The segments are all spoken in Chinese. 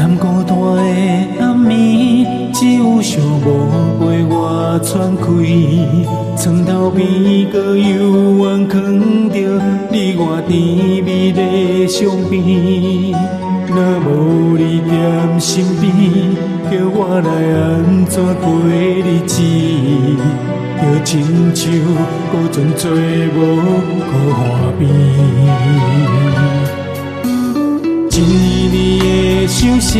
咸孤单的暗暝，只有寂寞陪我喘气。床头边搁犹原藏着你我甜蜜的相片。若无你踮身边，叫我来安怎过日子？就亲像孤船做无靠岸边。一年年的相思，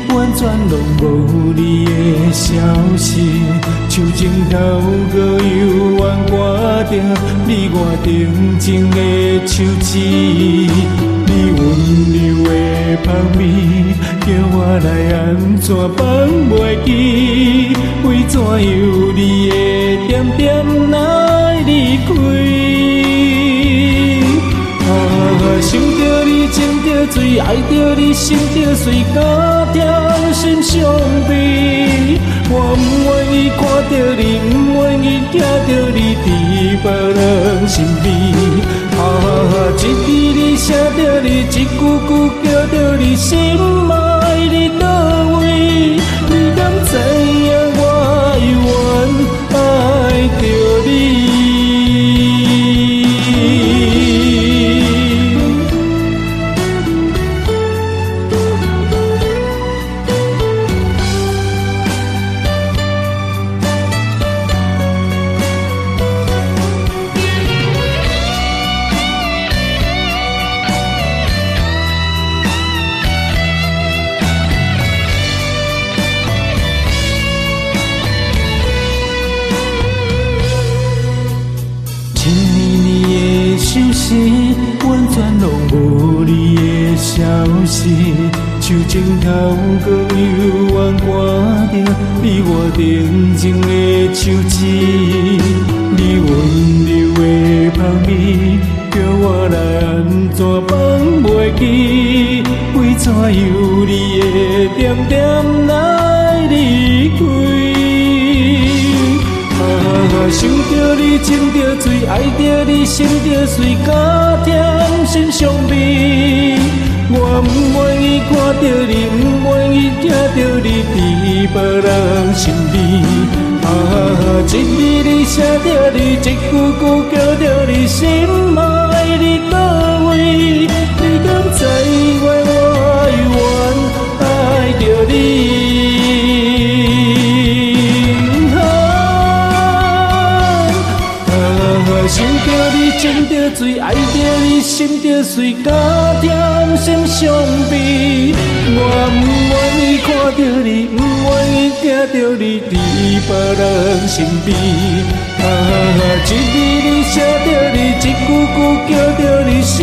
完全拢无你的消息。手指头搁犹原挂着你我定情的手指。你温柔的香味，叫我来安怎放袂记？为怎由你的点点来离开？想着你，情着醉，爱着你，心着碎，甲甜心相悲。我不愿意看着你，不愿意听着你伫别人身边。一字字写着你，一句句叫着你，心爱你倒位？你敢知影我永远爱着你？相思完全拢无你的消息，手指头搁犹原挂着你我定情的手指。你温柔的香味，叫我来安怎放袂记？为怎由你的点点来离开？想着你，情着醉，爱着你，心着碎，甲甜心相悲。我不愿意看着你，不愿意听着你伫别人身边。一字字写着你，一句句叫着你，心爱你倒位？你敢知我永远爱着你？想着你，情着醉，爱着你，心着碎，甲甜心相悲。我不愿意看着你，不愿意听着你伫别人身边。一字字写着你，一句句叫着你，心